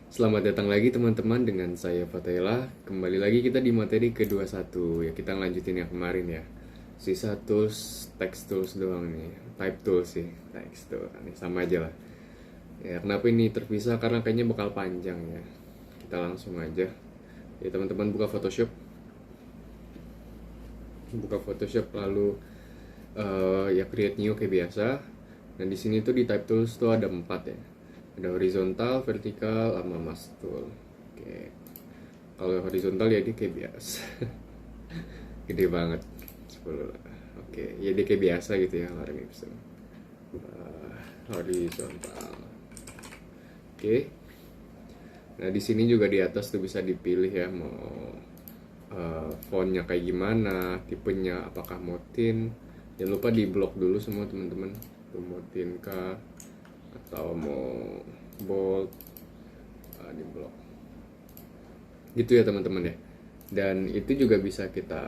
Selamat datang lagi teman-teman dengan saya Fatela. Kembali lagi kita di materi ke-21. Ya kita lanjutin yang kemarin ya. Sisa tools, text tools doang nih. Type tools sih, text tool. Ini sama aja lah. Ya kenapa ini terpisah? Karena kayaknya bakal panjang ya. Kita langsung aja. Ya teman-teman buka Photoshop. Buka Photoshop lalu ya create new kayak biasa. Dan di sini tuh di type tools tuh ada 4 ya. Ada horizontal, vertikal, sama mask tool. Oke. Kalau horizontal ya dia kayak biasa. Gede banget. 10 lah. Oke, ya dia kayak biasa gitu ya lorem ipsum. Horizontal. Oke. Nah, di sini juga di atas tuh bisa dipilih ya mau fontnya kayak gimana, tipenya apakah mau thin. Jangan lupa di blok dulu semua teman-teman. Tuh mau thin kah atau mau bold, di blok gitu ya teman-teman ya. Dan itu juga bisa kita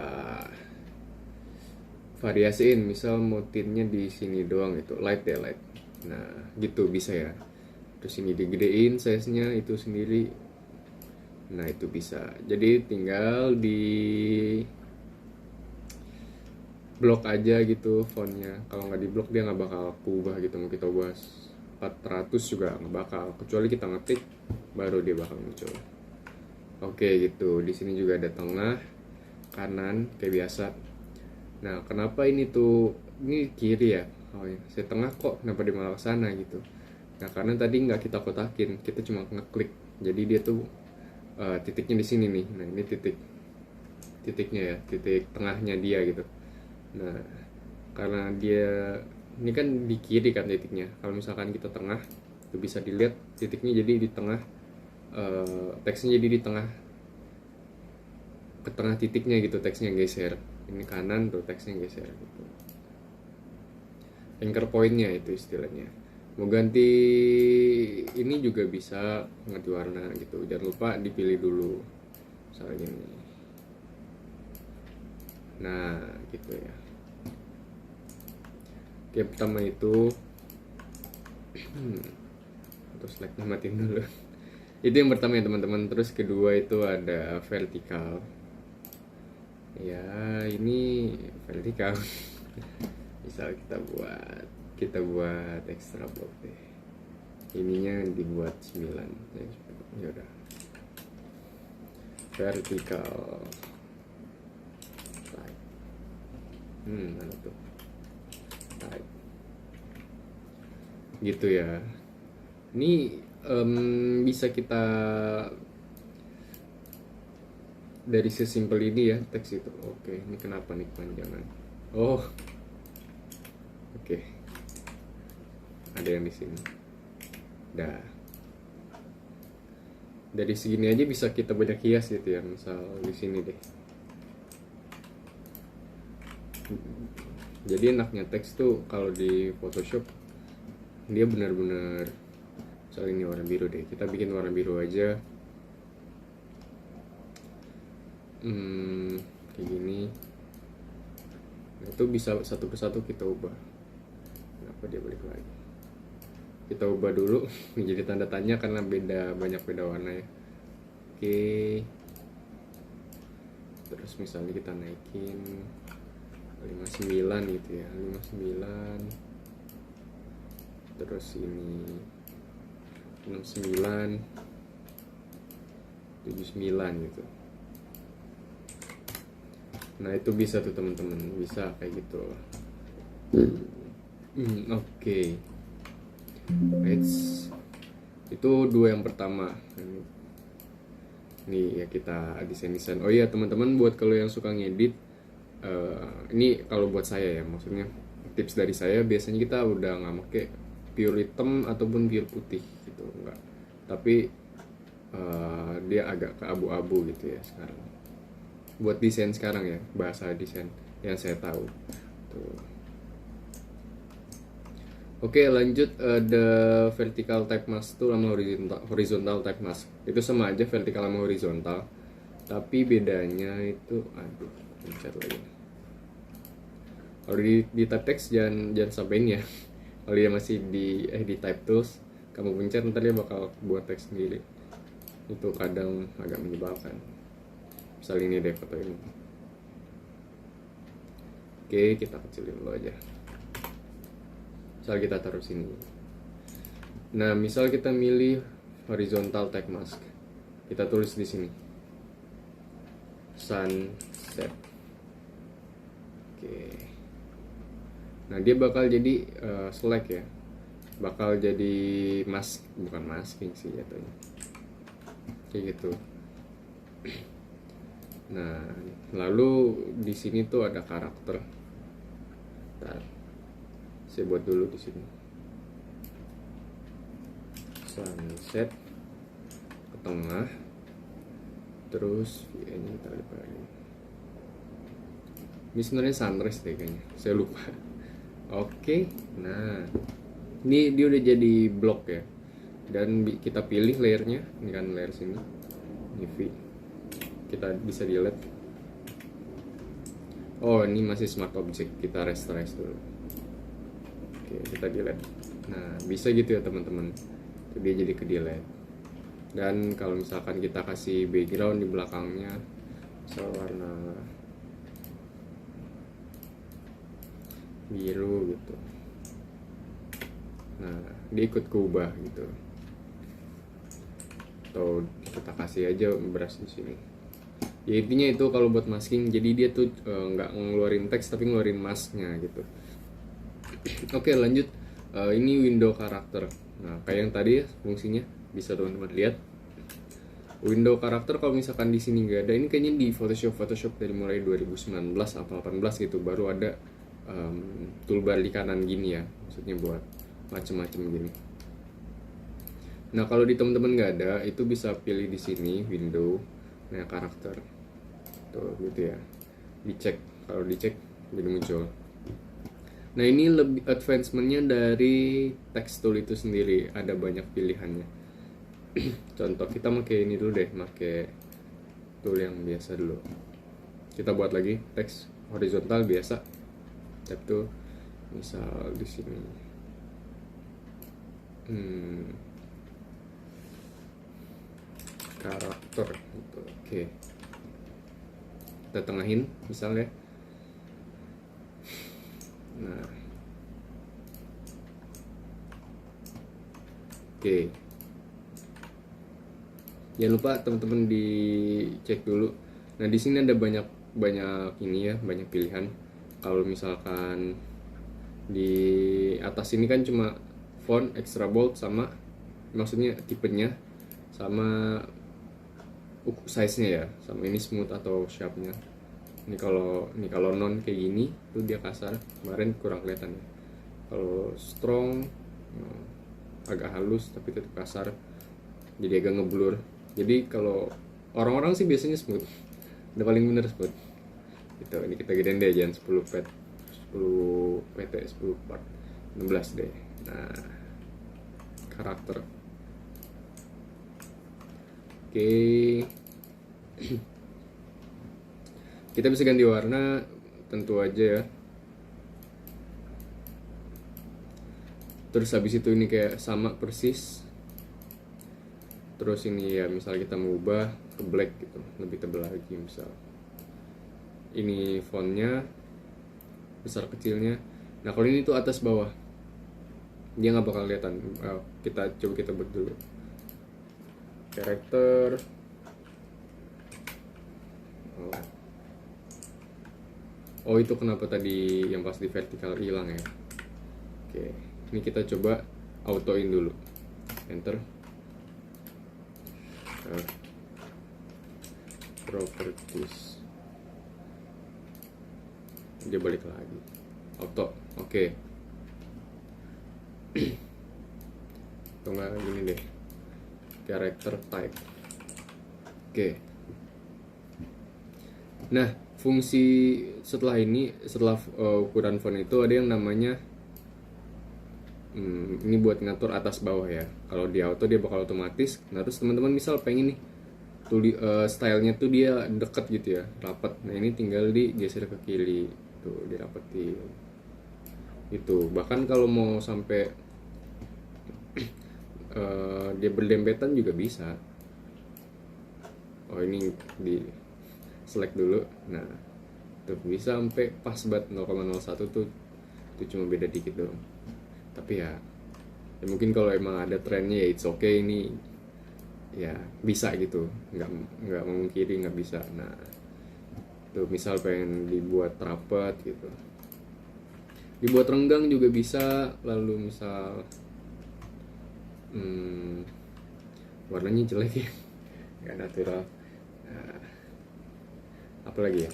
variasiin, misal mau tintnya di sini doang itu light ya light, nah gitu bisa ya. Terus ini digedein size nya itu sendiri, nah itu bisa. Jadi tinggal di blok aja gitu fontnya. Kalau nggak di blok dia nggak bakal kubah gitu. Mau kita ubah 400 juga nggak bakal, kecuali kita ngetik baru dia bakal muncul. Oke gitu. Di sini juga ada tengah, kanan kayak biasa. Nah kenapa ini tuh ini kiri ya? Oh ya, saya tengah kok kenapa dia malah ke sana gitu? Nah karena tadi nggak kita kotakin, kita cuma ngeklik. Jadi dia tuh titiknya di sini nih. Nah ini titiknya ya, titik tengahnya dia gitu. Nah, karena dia ini kan di kiri kan titiknya. Kalau misalkan kita tengah, itu bisa dilihat titiknya jadi di tengah, teksnya jadi di tengah, ke tengah titiknya gitu, teksnya geser. Ini kanan tuh teksnya geser gitu. Anchor pointnya itu istilahnya. Mau ganti ini juga bisa ganti warna gitu. Jangan lupa dipilih dulu. Misalnya ini. Nah, gitu ya. Oke, pertama itu terus like-nya matiin dulu. Itu yang pertama ya teman-teman. Terus kedua itu ada vertikal. Ya, ini vertikal. Misal kita buat extra block deh. Ininya dibuat 9. Ya udah. Vertikal. Right. Mana tuh? Right. Gitu ya. Ini bisa kita dari sesimpel ini ya teks itu. Oke, ini kenapa nih kepanjangan? Oh, oke. Ada yang di sini. Dah. Dari segini aja bisa kita banyak hias gitu ya. Misal di sini deh. Jadi enaknya teks tuh kalau di Photoshop dia benar-benar, soal ini warna biru deh, kita bikin warna biru aja. Kayak gini. Nah, itu bisa satu persatu kita ubah. Kenapa dia balik lagi? Kita ubah dulu menjadi tanda tanya karena banyak beda warna ya. Oke. Terus misalnya kita naikin 59 gitu ya, 59. Terus ini 69, 79 gitu. Nah itu bisa tuh teman-teman, bisa kayak gitu. Oke. Itu dua yang pertama. Ini ya kita desain. Oh iya teman-teman, buat kalau yang suka ngedit, ini kalau buat saya ya, maksudnya tips dari saya, biasanya kita udah nggak pakai pure hitam ataupun pure putih gitu, enggak. Tapi dia agak ke abu-abu gitu ya sekarang. Buat desain sekarang ya, bahasa desain yang saya tahu. Tuh. Oke, lanjut ada vertical type mask tuh sama horizontal type mask. Itu sama aja vertikal sama horizontal. Tapi bedanya itu, aduh, pencet lagi. Kalau di type text jangan sampein ya. Kalau dia masih di type tools, kamu pencet ntar dia bakal buat teks sendiri. itu kadang agak menyebalkan. Misal ini deh foto ini. Oke, kita kecilin dulu aja. Misal kita taruh sini. Nah, misal kita milih horizontal text mask, kita tulis di sini sunset. Oke. Nah, dia bakal jadi select ya, bakal jadi mask, bukan masking sih jatuhnya, kayak gitu. Nah, lalu di sini tuh ada karakter. Ntar, saya buat dulu di sini sunset ke tengah, terus ini kita lihat ini sebenarnya sunrise deh kayaknya, saya lupa. Oke, nah ini dia udah jadi blok ya, dan kita pilih layernya, ini kan layer sini, ini V, kita bisa delete. Oh, ini masih smart object, kita resize dulu. Oke, kita delete. Nah, bisa gitu ya teman-teman, dia jadi ke delete. Dan kalau misalkan kita kasih background di belakangnya misal warna biru gitu, nah dia ikut keubah gitu, atau kita kasih aja brush di sini. Ya intinya itu kalau buat masking, jadi dia tuh nggak ngeluarin teks tapi ngeluarin masknya gitu. Oke, lanjut. Ini window karakter. Nah, kayak yang tadi ya, fungsinya bisa teman-teman lihat. Window karakter kalau misalkan di sini nggak ada, ini kayaknya di Photoshop dari mulai 2019 atau 18 gitu baru ada toolbar di kanan gini ya, maksudnya buat macem-macem gini. Nah, kalau di teman-teman nggak ada, itu bisa pilih di sini window, nah karakter tuh gitu ya, dicek. Kalau dicek jadi muncul. Nah, ini lebih advancementnya dari text tool itu sendiri, ada banyak pilihannya. Contoh, kita pakai ini dulu deh, pakai tool yang biasa dulu. Kita buat lagi teks horizontal biasa, tab tuh misal di sini karakter gitu. Oke, kita tengahin misalnya. Nah, oke, jangan lupa teman-teman dicek dulu. Nah, di sini ada banyak ini ya, banyak pilihan. Kalau misalkan di atas ini kan cuma font, extra bold, sama maksudnya tipenya, sama size-nya ya, sama ini smooth atau sharp-nya. Ini kalau non kayak gini tuh dia kasar, kemarin kurang kelihatan ya. Kalau strong agak halus tapi tetap kasar, jadi agak ngeblur. Jadi kalau orang-orang sih biasanya smooth, udah paling bener smooth gitu. Ini kita gedein deh, jangan 10 pt 10 part 16 deh. Nah, karakter. Oke. Kita bisa ganti warna tentu aja ya. Terus habis itu ini kayak sama persis. Terus ini ya, misal kita mau ubah ke black gitu, lebih tebal lagi misal. Ini fontnya, besar kecilnya. Nah, kalau ini tuh atas bawah, dia nggak bakal kelihatan. Kita buat dulu. Karakter. Oh, itu kenapa tadi yang pas di vertikal hilang ya? Oke, ini kita coba autoin dulu. Enter. Properties. Dia balik lagi. Auto. Oke. Tunggu gini deh. Character type. Oke. Nah, fungsi setelah ukuran font itu ada yang namanya ini buat ngatur atas bawah ya. Kalau di auto dia bakal otomatis. Nah, terus teman-teman misal pengen nih stylenya tuh dia deket gitu ya, rapat. Nah, ini tinggal digeser ke kiri tuh, dirapetin itu. Bahkan kalau mau sampai dia berdempetan juga bisa. oh ini di select dulu. Nah tuh bisa sampai pas banget 0,01 tuh, itu cuma beda dikit doang. Tapi ya mungkin kalau emang ada trennya ya it's okay, ini ya bisa gitu, nggak memungkiri nggak bisa. Nah tuh misal pengen dibuat rapat gitu, dibuat renggang juga bisa. Lalu misal warnanya jelek ya, nggak natural. Nah, apa lagi ya,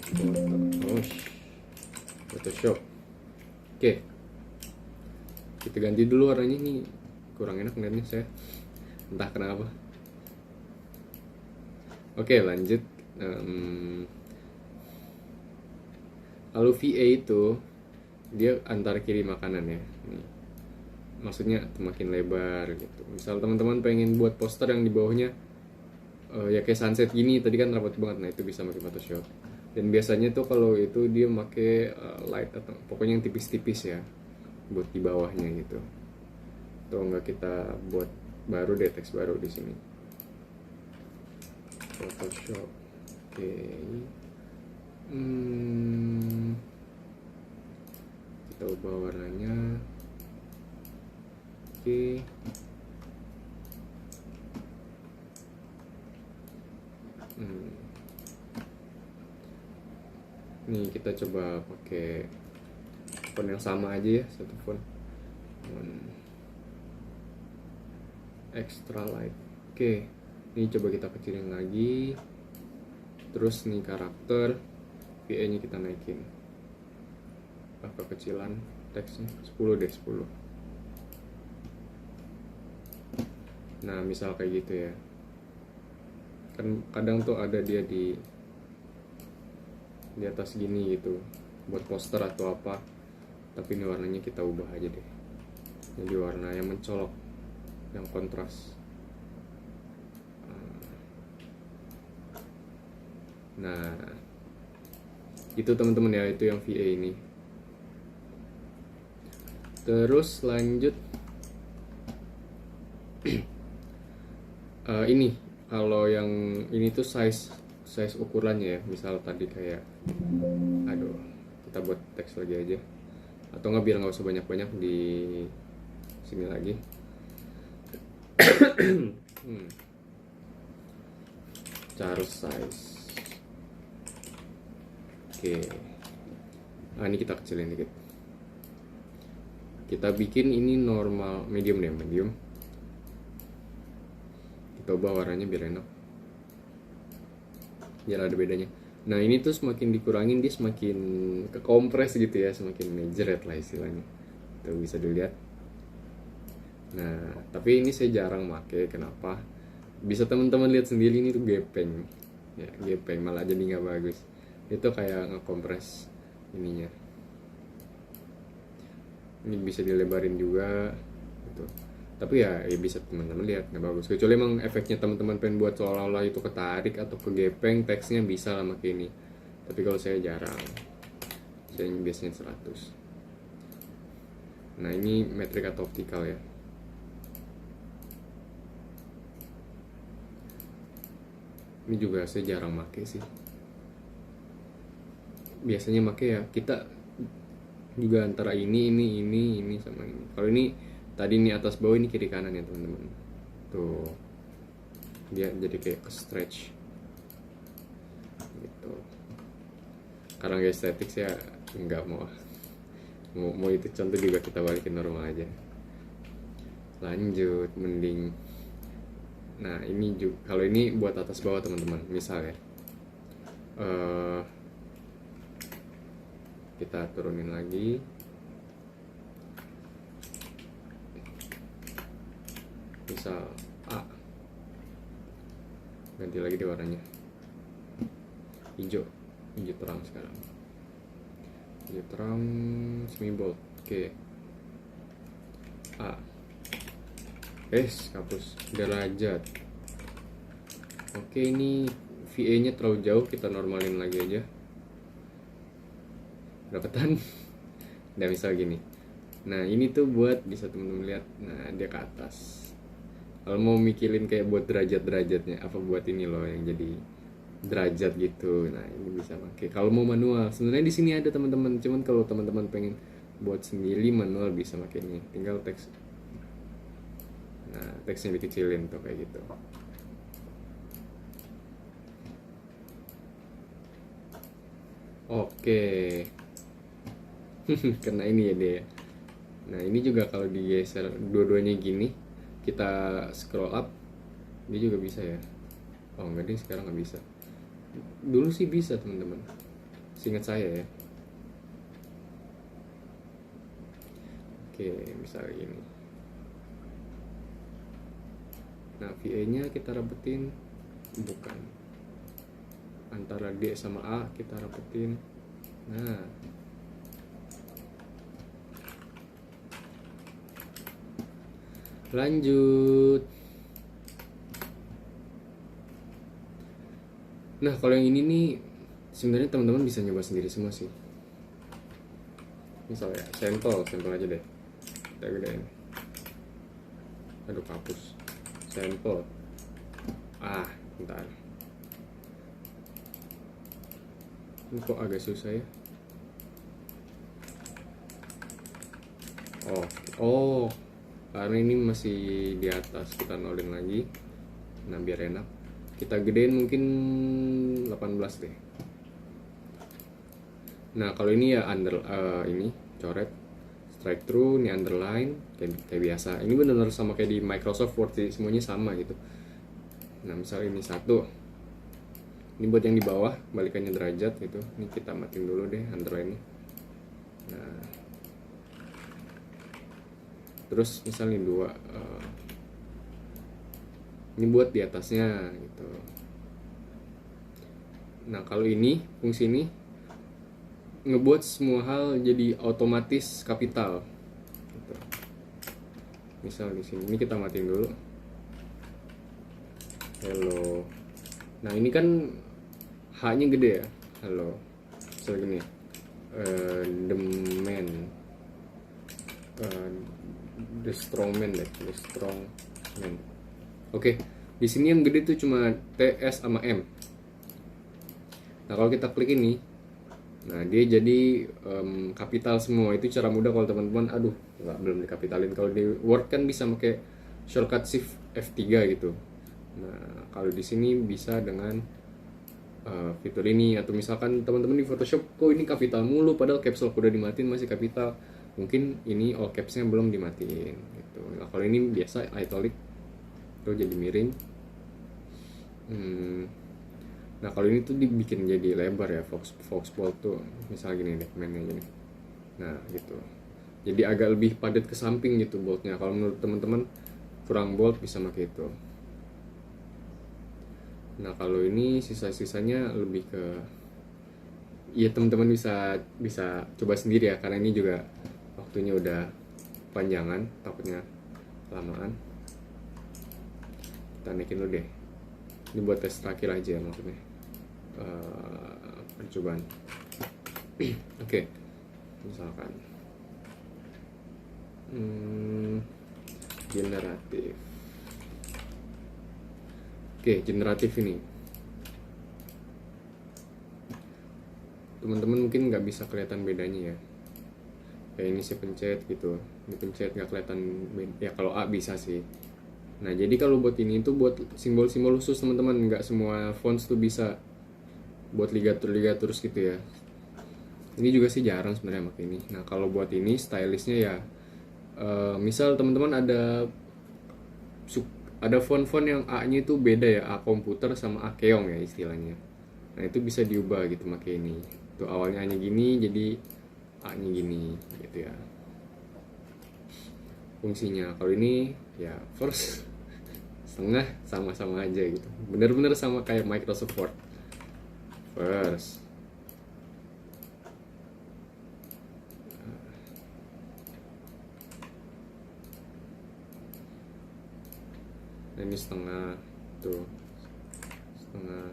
Photoshop. Oke, kita ganti dulu warnanya, nih kurang enak ngeliatnya saya, entah kenapa. Oke, lanjut. Lalu VA itu dia antar kiri makanan ya. Nih, maksudnya makin lebar gitu. Misal teman-teman pengen buat poster yang di bawahnya ya kayak sunset gini, tadi kan rapat banget. Nah itu bisa pakai Photoshop. Dan biasanya tuh kalau itu dia pakai light atau pokoknya yang tipis-tipis ya, buat di bawahnya gitu. Atau enggak kita buat baru deh, teks baru di sini. Photoshop. Oke. Kita ubah warnanya. Oke. Nih kita coba pakai font yang sama aja ya, satu font. Extra light. Oke. Ini coba kita kecilin lagi. Terus nih karakter VA nya kita naikin. Kecilan teksnya 10 deh, 10. Nah misal kayak gitu ya, kan kadang tuh ada dia di atas gini gitu buat poster atau apa, tapi ini warnanya kita ubah aja deh jadi warna yang mencolok, yang kontras. Nah itu teman-teman ya, itu yang VA ini. Terus lanjut ini kalau yang ini tuh size ukurannya ya. Misal tadi kayak kita buat teks lagi aja, atau nggak biar nggak usah banyak-banyak di sini lagi. Charus size. Oke. Nah ini kita kecilin dikit. Kita bikin ini normal, medium deh, medium. Kita ubah warnanya biar enak, biar ada bedanya. Nah ini tuh semakin dikurangin dia semakin kekompres gitu ya, semakin majeret lah istilahnya. Tuh bisa dilihat. Nah tapi ini saya jarang pakai, kenapa? Bisa teman-teman lihat sendiri, ini tuh gepeng ya, gepeng malah jadi nggak bagus. Itu kayak ngekompres ininya. Ini bisa dilebarin juga gitu. Tapi ya bisa teman-teman lihat nggak bagus, kecuali emang efeknya teman-teman pengen buat seolah-olah itu ketarik atau kegepeng teksnya, bisa lah pakai ini. Tapi kalau saya jarang, saya biasanya 100. Nah ini metrik atau optikal ya. Ini juga saya jarang pakai sih, biasanya pakai ya kita juga antara ini sama ini. Kalau ini tadi ini atas bawah, ini kiri kanan ya teman-teman. Tuh dia jadi kayak ke stretch gitu. Karena gak estetik saya nggak mau itu contoh juga kita balikin normal aja. Lanjut mending. Nah ini juga, kalau ini buat atas bawah teman-teman, misal ya kita turunin lagi. Misal A, ganti lagi di warnanya hijau terang sekarang, hijau terang semi bold. Oke. A, hapus derajat. Oke, ini VA nya terlalu jauh, kita normalin lagi aja. Dapetan. Udah misal gini. Nah ini tuh buat bisa temen-temen lihat. Nah dia ke atas. Kalau mau mikirin kayak buat derajat-derajatnya, apa buat ini loh yang jadi derajat gitu. Nah ini bisa pakai kalau mau manual. Sebenarnya di sini ada teman-teman, cuman kalau teman-teman pengen buat sendiri manual bisa pakai ini, tinggal teks. Nah teksnya dikecilin tuh kayak gitu. Oke. Karena ini ya deh. Nah ini juga kalau digeser dua-duanya gini, kita scroll up, dia juga bisa ya. Oh enggak deh, sekarang nggak bisa. Dulu sih bisa teman-teman, seingat saya ya. Oke, misalnya gini. Nah VA nya kita rapetin, bukan, antara D sama A kita rapetin. Nah lanjut. Nah kalau yang ini nih sebenarnya teman-teman bisa nyoba sendiri semua sih. Misalnya sampel aja deh, kita gedein. Aduh kapus. Sampel. Bentar. Ini kok agak susah ya. Oh, karena ini masih di atas, kita nolin lagi. Nah biar enak, kita gedein mungkin 18 deh. Nah kalau ini ya ini coret, strike through, ini underline kayak biasa. Ini benar-benar sama kayak di Microsoft Word sih, semuanya sama gitu. Nah misal ini satu, ini buat yang di bawah balikannya derajat gitu. Ini kita matiin dulu deh underline nya. Nah terus misalnya dua, ini buat di atasnya gitu. Nah kalau ini fungsi ini ngebuat semua hal jadi otomatis kapital gitu. Misal di sini ini kita matiin dulu hello. Nah ini kan H nya gede ya, hello. Misalnya gini, the man, the strong man. Oke, di sini yang gede tuh cuma T, S sama M. Nah kalau kita klik ini, nah dia jadi kapital semua. Itu cara mudah kalau teman-teman belum dikapitalin. Kalau di Word kan bisa pakai shortcut Shift F3 gitu. Nah kalau di sini bisa dengan fitur ini. Atau misalkan teman-teman di Photoshop kok ini kapital mulu, padahal caps lock udah dimatiin masih kapital, mungkin ini all capsnya belum dimatiin gitu. Nah kalau ini biasa italic tuh jadi miring. Nah kalau ini tuh dibikin jadi lebar ya, Fox bold tuh misal gini deh mainnya gini. Nah gitu, jadi agak lebih padat ke samping gitu boldnya. Kalau menurut teman-teman kurang bold bisa pakai itu. Nah kalau ini sisa-sisanya lebih ke, ya teman-teman bisa coba sendiri ya, karena ini juga waktunya udah panjangan, takutnya lamaan. Kita naikin dulu deh, ini buat tes terakhir aja maksudnya, percobaan. Oke, misalkan generatif. Oke, generatif ini teman-teman mungkin nggak bisa kelihatan bedanya ya. Kayak ini saya pencet gitu, ini pencet nggak kelihatan ya. Kalau A bisa sih. Nah jadi kalau buat ini tuh buat simbol-simbol khusus teman-teman, nggak semua fonts tuh bisa buat ligatur gitu ya. Ini juga sih jarang sebenarnya pakai ini. Nah kalau buat ini stylishnya ya, misal teman-teman ada font-font yang A-nya itu beda ya, A komputer sama A keong ya istilahnya. Nah itu bisa diubah gitu pakai ini. Tuh awalnya A-nya gini jadi A-nya gini gitu ya. Fungsinya kalau ini ya first setengah sama-sama aja gitu. Bener-bener sama kayak Microsoft Word. First. Nah, ini setengah tuh, setengah.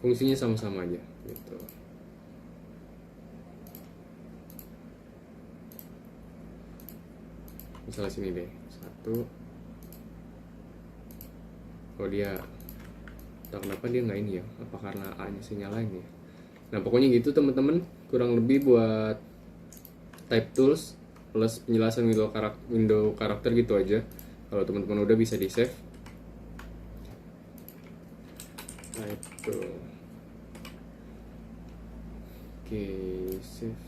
Fungsinya sama-sama aja gitu. Misalnya sini deh, 1 Oh dia, tak kenapa dia nggak ini ya, apa karena A nya saya nyalain ya. Nah pokoknya gitu teman-teman, kurang lebih buat type tools plus penjelasan window karakter gitu aja. Kalau teman-teman udah bisa di save. Nah itu, oke, save.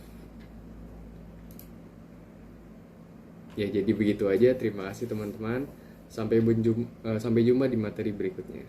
Ya jadi begitu aja, terima kasih teman-teman. Sampai jumpa di materi berikutnya.